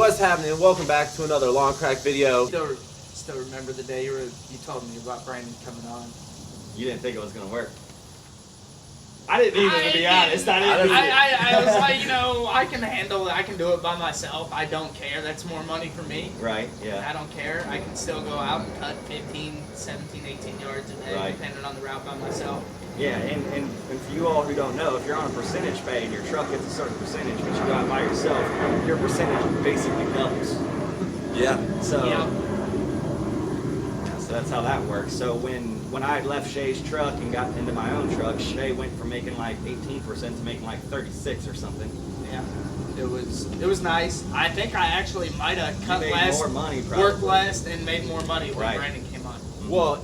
What's happening? Welcome back to another Long Crack video. Still remember the day you told me about Brandon coming on. You didn't think it was gonna work. I didn't either, to be honest. I was like, I can handle it. I can do it by myself. I don't care. That's more money for me. Right, yeah. I don't care. I can still go out and cut 15, 17, 18 yards a day, depending on the route by myself. Yeah, and for you all who don't know, if you're on a percentage pay and your truck gets a certain percentage, but you go out by yourself, your percentage basically doubles. Yeah. So, so that's how that works. So when I left Shay's truck and got into my own truck, Shay went from making like 18% to making like 36 or something. Yeah. It was nice. I think I actually might have cut less, more money, probably. Worked less, and made more money when Brandon came on. Well,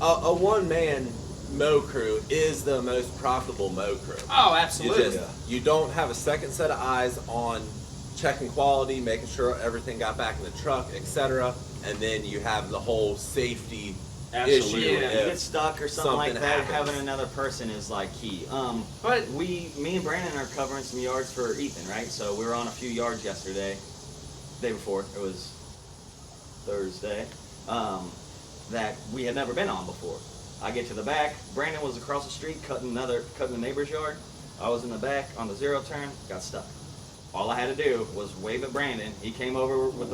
a one-man mow crew is the most profitable mow crew. Oh, absolutely. You don't have a second set of eyes on checking quality, making sure everything got back in the truck, etc. And then you have the whole safety issue. Yeah. If you get stuck or something like that, happens. having another person is like key. But me and Brandon are covering some yards for Ethan, right? So we were on a few yards yesterday, day before, it was Thursday, that we had never been on before. I get to the back, Brandon was across the street cutting the neighbor's yard. I was in the back on the zero turn, got stuck. All I had to do was wave at Brandon. He came over with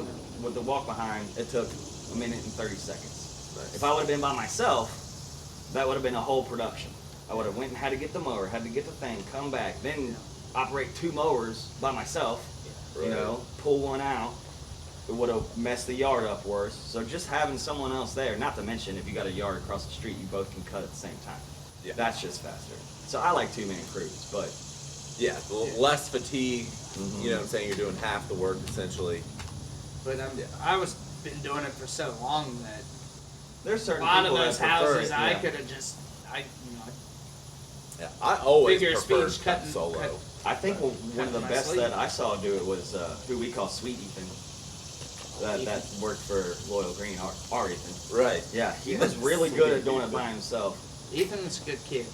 the walk behind. It took a minute and 30 seconds. Nice. If I would have been by myself, that would have been a whole production. I would have went and had to get the mower, had to get the thing, come back, then operate 2 mowers by myself, pull one out. It would have messed the yard up worse. So just having someone else there, not to mention if you got a yard across the street, you both can cut at the same time. Yeah. That's just faster. So I like 2-man crews, but less fatigue. You know what I'm saying? You're doing half the work essentially. But I was been doing it for so long that there's certain a lot of people those that prefer houses it, I could have just I always figure prefer speech cut cutting solo. I think one of the best that I saw do it was who we call Sweet Ethan. That worked for Loyal Green, our Ethan. Right. Yeah, he was really good at doing it by himself. Ethan's a good kid.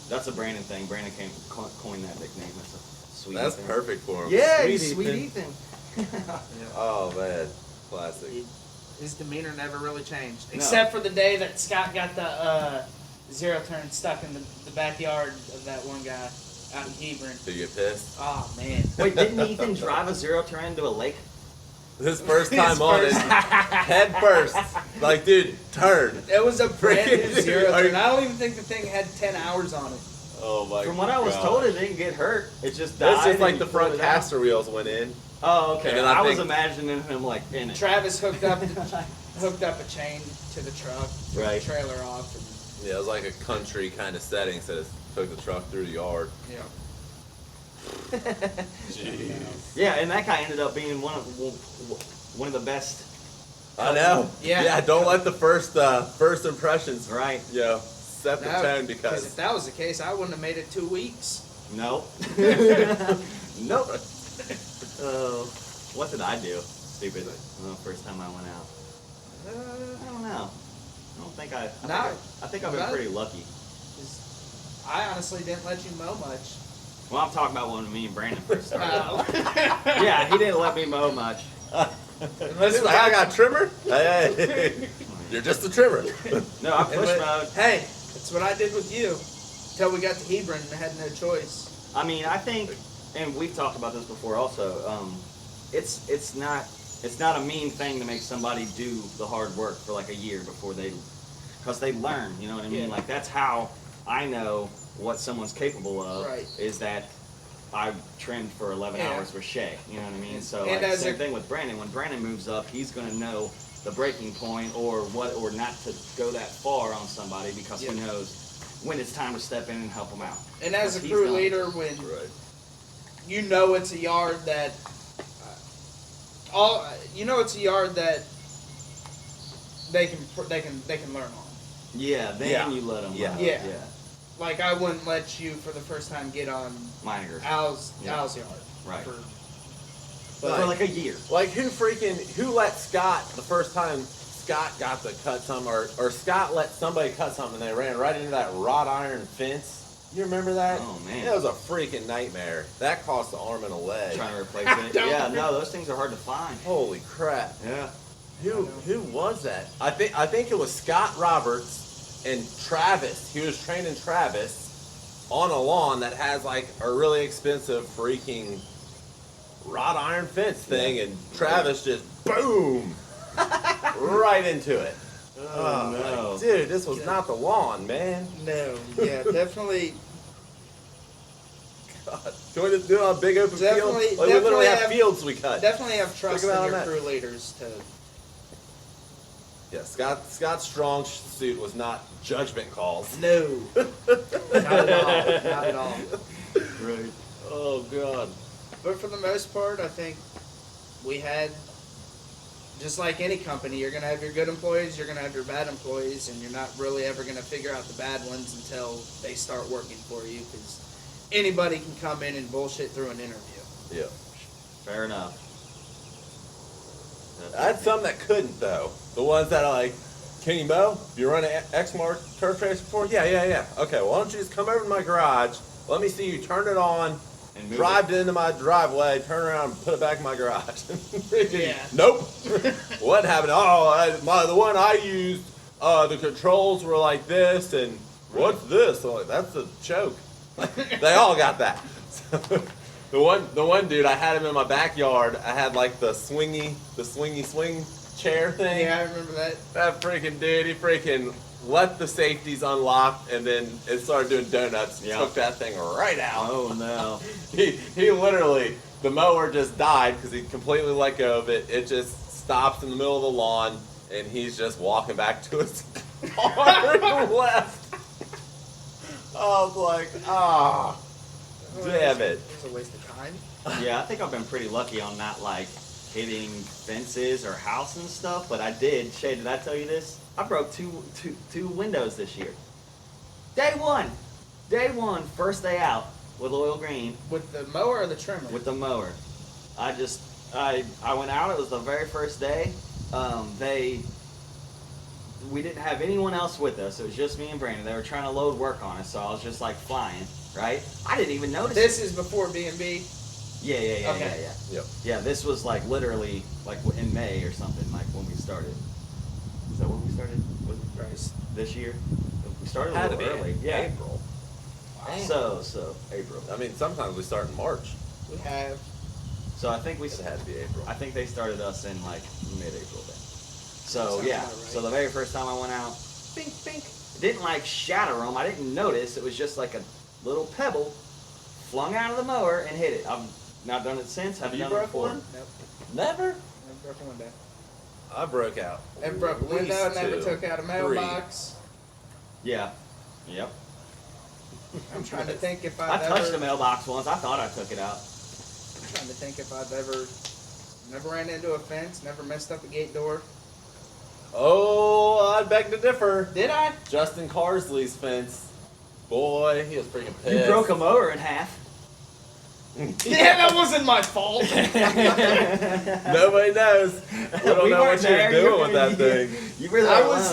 That's a Brandon thing. Brandon coined that nickname. That's a Sweet That's Ethan. perfect for him. Yeah, Sweet Ethan. Oh man, classic. His demeanor never really changed, except for the day that Scott got the zero turn stuck in the backyard of that one guy out in Hebron. Did you get pissed? Oh man! Wait, didn't Ethan drive a zero turn into a lake? His first time on it, head first. Like, dude, turn. It was a brand new zero turn. I don't even think the thing had 10 hours on it. Oh my god. From what I was told, it didn't get hurt. It just died. It's just like the front caster wheels went in. Oh, okay. And I was imagining him like in it. Travis hooked up a chain to the truck, took the trailer off. And yeah, it was like a country kind of setting, so it took the truck through the yard. Yeah. Jeez. Yeah, and that guy ended up being one of the best. I know. Yeah. Don't let the first impressions set the tone, because if that was the case, I wouldn't have made it 2 weeks. No. Nope. What did I do? Stupid. First time I went out. I don't know. I don't think I think I've been pretty lucky. I honestly didn't let you mow much. Well, I'm talking about when me and Brandon first started out. Yeah, he didn't let me mow much. Unless I got trimmer. Hey, you're just a trimmer. No, I push mowed. Hey, that's what I did with you. Until we got to Hebron and I had no choice. I mean, I think, and we've talked about this before also. It's not a mean thing to make somebody do the hard work for like a year before because they learn. You know what I mean? Like that's how I know what someone's capable of. Right. Is that I trimmed for 11 hours with Shay. You know what I mean? So like, same thing with Brandon. When Brandon moves up, he's going to know the breaking point or not to go that far on somebody because he knows when it's time to step in and help them out. And as a crew leader, when you know it's a yard that they can learn on. Yeah, then you let them. Yeah. Like I wouldn't let you for the first time get on Al's yard. Right. For like a year. Like who let Scott the first time Scott got to cut some or Scott let somebody cut something and they ran right into that wrought iron fence You remember that? Oh, man. It was a freaking nightmare. That cost an arm and a leg. Trying to replace it. Yeah, no, those things are hard to find. Holy crap. Yeah. Who was that? I think it was Scott Roberts and Travis. He was training Travis on a lawn that has like a really expensive freaking wrought iron fence thing, and Travis just boom right into it. Oh, no. like, dude, this was not the lawn, man. No, yeah, definitely. God. Can we just do it on a big open field? Definitely- Like, we literally definitely have have- fields we cut. Definitely have trust Think in about your that. crew leaders to. Yeah, Scott's strong suit was not judgment calls. No, not at all. Not at all. Right. Oh God. But for the most part, I think we had, just like any company, you're going to have your good employees, you're going to have your bad employees, and you're not really ever going to figure out the bad ones until they start working for you, because anybody can come in and bullshit through an interview. Yeah. Fair enough. I had some that couldn't though. The ones that are like, can you mow? Have you run an X-Mark turf trace before? Yeah. Okay, well, why don't you just come over to my garage? Let me see you turn it on, And move drive it into my driveway, turn around, and put it back in my garage. Freaking, Yeah. Nope. What happened? Oh, the one I used, the controls were like this, and what's this? I'm like, that's a choke. They all got that. The one dude, I had him in my backyard. I had like the swing chair thing. Yeah, I remember that. That freaking dude, he freaking let the safeties unlock, and then it started doing donuts. Yeah. Took that thing right out. Oh, no. He literally, the mower just died because he completely let go of it. It just stops in the middle of the lawn, and he's just walking back to his car and left. I was like, damn it. It's a waste of time. Yeah, I think I've been pretty lucky on not like hitting fences or house and stuff, but I did. Shay, did I tell you this? I broke two windows this year. Day one, first day out with oil green With the mower or the trimmer? with the mower. I went out. It was the very first day. We didn't have anyone else with us. It was just me and Brandon. They were trying to load work on us, so I was just like flying. Right? I didn't even notice. This is before B&B. Yeah. Okay. Yep. Yeah, this was like literally like in May or something, like when we started. Is that when we started? Was it this year? We started a Had to little be early. in Yeah. April. So April. I mean, sometimes we start in March. We have. So I think It had to be April. I think they started us in like mid-April then. So Sounds yeah. about right. So the very first time I went out, bink bink, didn't like shatter them. I didn't notice. It was just like a little pebble flung out of the mower and hit it. I've not done it since. Have Haven't you done it broke before. one? Nope. Never? Never broke a window. I broke out. Never broke a at window. least Never two, took out a three. mailbox. Yeah. Yep. I'm trying to think if I I've touched ever. the mailbox once. I thought I took it out. I'm trying to think if I've ever. Never ran into a fence. Never messed up a gate door. Oh, I'd beg to differ. Did I? Justin Carsley's fence. Boy, he was freaking pissed. You broke a mower in half. Yeah, that wasn't my fault. Nobody knows. We don't know what you were doing with that thing. You were there. I alone. was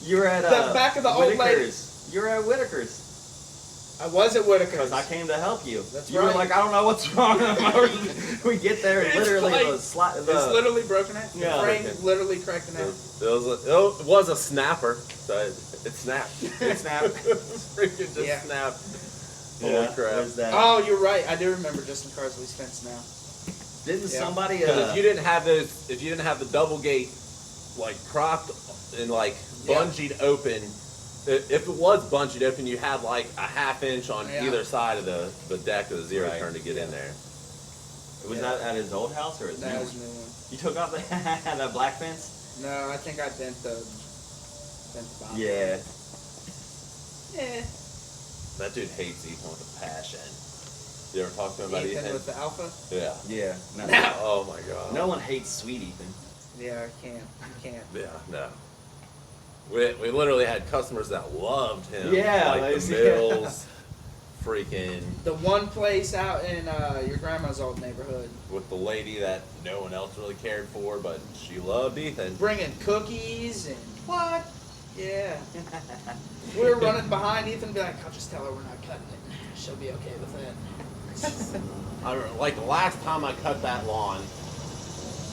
in You were at the back of the old lady. Whitaker's. You were at Whitaker's. I was at Whitaker's. Because I came to help you. That's you right. were like, I don't know what's wrong. We get there and It's literally like- the It's literally broken out. The Yeah. frame literally cracked in half. It was a snapper, so it snapped. It snapped. Freaking just Yeah. snapped. Yeah, Holy crap. there's that. Oh, you're right. I do remember Justin Carsley's fence now. Didn't Yeah. somebody? Because if you didn't have the double gate like cropped and like Yeah. bungeed open, if it was bungeed open, you had like a half inch on Yeah. either side of the deck of the zero Right. turn to get in there. Was Yeah. that at his old house or his new That one? was a new one. You took off that black fence? No, I think I bent the bottom. Yeah. Eh. That dude hates Ethan with a passion. You ever talk to him about Ethan Ethan? with the alpha? Yeah. Yeah. No, Oh my god. no one hates sweet Ethan. Yeah, I can't. You can't. Yeah, no. We literally had customers that loved him. Yeah, like those- the Mills, freaking The one place out in your grandma's old neighborhood, with the lady that no one else really cared for, but she loved Ethan. bringing cookies and what? Yeah. We were running behind. Ethan would be like, I'll just tell her we're not cutting it. She'll be okay with that. Like the last time I cut that lawn,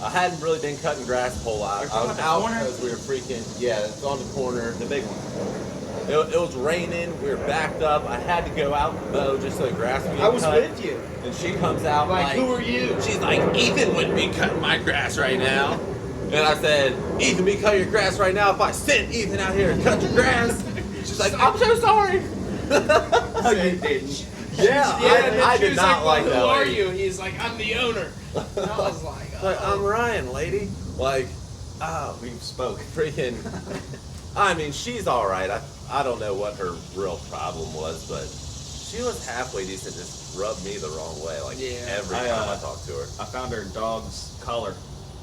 I hadn't really been cutting grass a whole lot. Are you I talking was about out the corner? because we were freaking, yeah, it's on the corner. The big one. It was raining. We were backed up. I had to go out and mow just so the grass would get I was cut. with you. And she comes out Like, who are you? She's like, Ethan wouldn't be cutting my grass right now. And I said, Ethan, be cutting your grass right now if I sent Ethan out here to cut your grass. She's like, I'm so sorry. Oh, you didn't. Yeah, and then I she did was not like well, that. Who are lady. you? He's like, I'm the owner. And I was like, oh. Like, I'm Ryan, lady. Like, oh, We spoke. freaking. I mean, she's all right. I don't know what her real problem was, but she was halfway decent. Just rubbed me the wrong way, like Yeah. every time I talked to her. I found her dog's collar,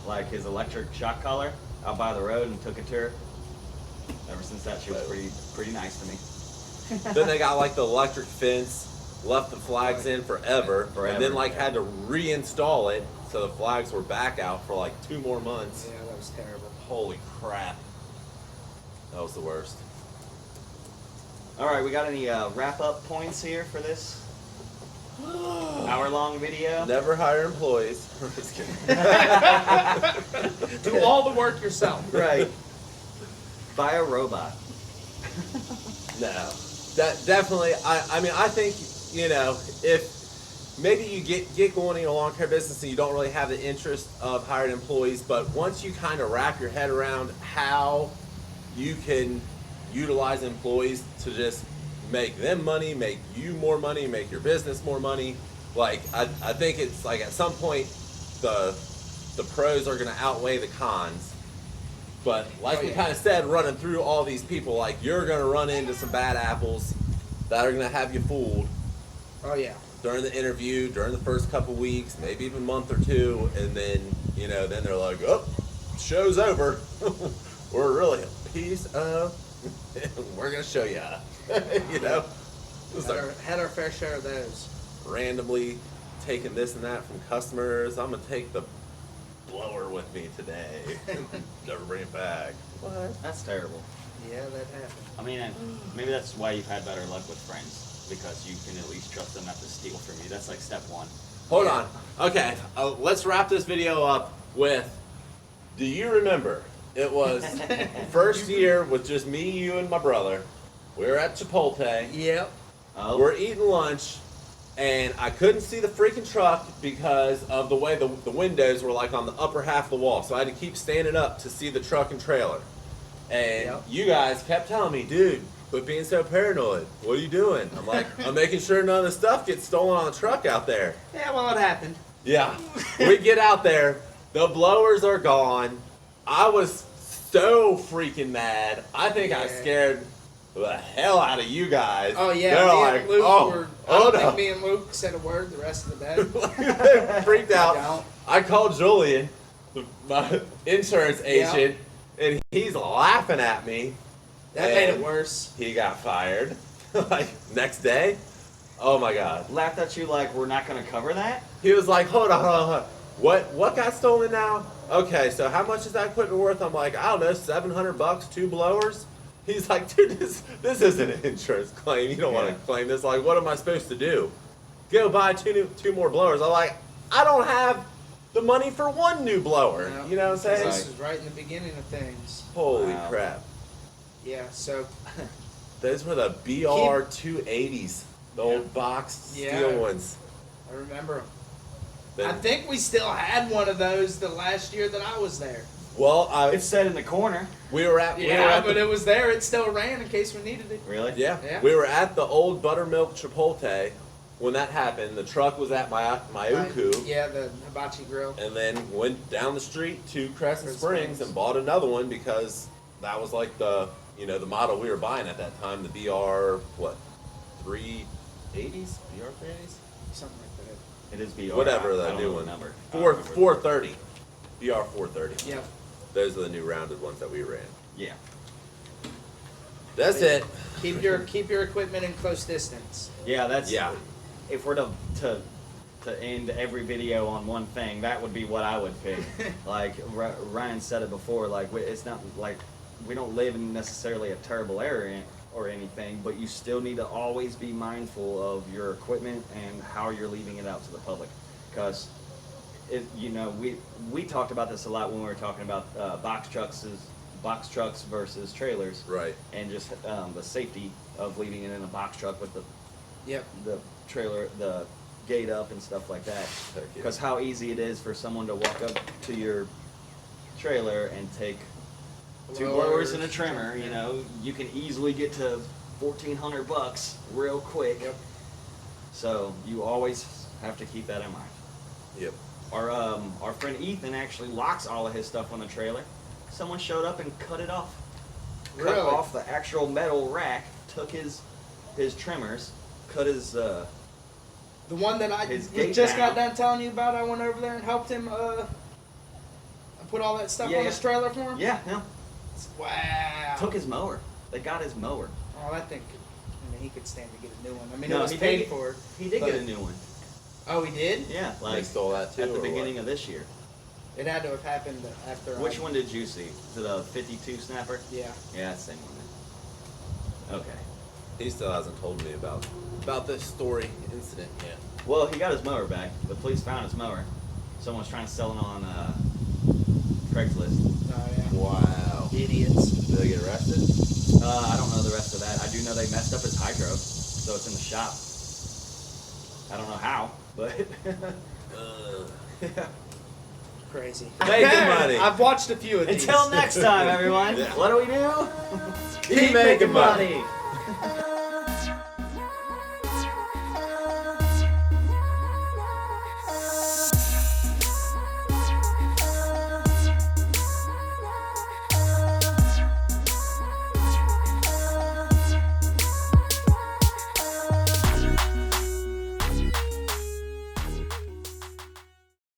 like his electric shock collar, out by the road and took it to her. Ever since that, she was pretty nice to me. Then they got like the electric fence, left the flags in forever, and then like had to reinstall it, so the flags were back out for like 2 more months. Yeah, that was terrible. Holy crap. That was the worst. All right, we got any wrap-up points here for this hour-long video? Never hire employees. Just kidding. Do all the work yourself. Right. Buy a robot. No. That definitely, I mean, I think, you know, if maybe you get going in a lawn care business and you don't really have the interest of hired employees, but once you kind of wrap your head around how you can utilize employees to just make them money, make you more money, make your business more money, like, I think it's like at some point the pros are going to outweigh the cons. But like we kind of said, running through all these people, like you're going to run into some bad apples that are going to have you fooled Oh, yeah. during the interview, during the first couple weeks, maybe even month or two, and then, you know, then they're like, oh, show's over. We're really a piece of, we're going to show you. You know? It's like Had our fair share of those. randomly taking this and that from customers. I'm going to take the blower with me today. Never bring it back. What? That's terrible. Yeah, that happened. I mean, and maybe that's why you've had better luck with friends, because you can at least trust them not to steal from you. That's like step one. Hold on. Okay, let's wrap this video up with, do you remember? It was first year with just me, you, and my brother. We were at Chipotle. Yep. Oh, We're eating lunch, and I couldn't see the freaking truck because of the way the windows were like on the upper half of the wall. So I had to keep standing up to see the truck and trailer. And Yep. you guys kept telling me, dude, quit being so paranoid. What are you doing? I'm like, I'm making sure none of the stuff gets stolen on the truck out there. Yeah, well, it happened. Yeah. We get out there, the blowers are gone. I was so freaking mad. I think I Yeah. scared the hell out of you guys. Oh, yeah. They're Me like, and Luke oh, were. I oh don't think no. me and Luke said a word the rest of the day. They freaked out. Don't. I called Julian, my insurance agent, and he's laughing at me. That made it And worse. He got fired. Like, next day. Oh my God. laughed at you like we're not going to cover that? He was like, hold on. What got stolen now? Okay, so how much is that equipment worth? I'm like, I don't know, $700, 2 blowers. He's like, dude, this isn't an insurance claim. You don't want to claim this. Like, what am I supposed to do? Go buy two more blowers. I'm like, I don't have the money for 1 new blower. No. You know what I'm saying? This was right in the beginning of things. Holy Wow. crap. Yeah, so Those were the BR 280s, the old boxed Yeah. steel ones. I remember 'em. Then- I think we still had one of those the last year that I was there. well, It's set in the corner. we were at But it was there. It still ran in case we needed it. Really? Yeah. Yeah. We were at the old buttermilk Chipotle when that happened. The truck was at my Uku, Yeah, the hibachi grill. and then went down the street to Crescent Crescent Springs Springs. and bought another one because that was like the the model we were buying at that time. The BR 380s, BR 380s, Something like that. It is BR. whatever I the don't new know one. the number. I don't remember. 430, BR 430. Yep. Those are the new rounded ones that we ran. Yeah. That's it. Keep your equipment in close distance. Yeah, that's. Yeah. If we're to end every video on one thing, that would be what I would pick. Like Ryan said it before, like it's not like we don't live in necessarily a terrible area or anything, but you still need to always be mindful of your equipment and how you're leaving it out to the public. Because, we talked about this a lot when we were talking about box trucks versus trailers. Right. And just the safety of leaving it in a box truck with the Yep. the trailer, the gate up and stuff like that. Heck yeah. Because how easy it is for someone to walk up to your trailer and take two blowers and a trimmer. You can easily get to $1,400 real quick. Yep. So you always have to keep that in mind. Yep. Our friend Ethan actually locks all of his stuff on the trailer. Someone showed up and cut it off. Cut Really? off the actual metal rack, took his trimmers, cut his The one that I His gate just got down. done telling you about, I went over there and helped him put all that stuff on his trailer for him. yeah. Wow. Took his mower. They got his mower. Oh, that thing. He could stand to get a new one. I mean, No, it was he paid did- for. He did but- get a new one. Oh, he did. Yeah, They like stole that too, at the or what? beginning of this year. It had to have happened after. Which one did you see? Is it a 52 snapper? Yeah. Yeah, that's the same one. Okay. He still hasn't told me about this story incident yet. Well, he got his mower back. The police found his mower. Someone's trying to sell it on Craigslist. Oh yeah. Wow. Idiots. Did they get arrested? I don't know the rest of that. I do know they messed up his hydro, so it's in the shop. I don't know how, but yeah. Crazy. Making money. I've watched a few of these. Until next time, everyone. Yeah. What do we do? Keep making money. money.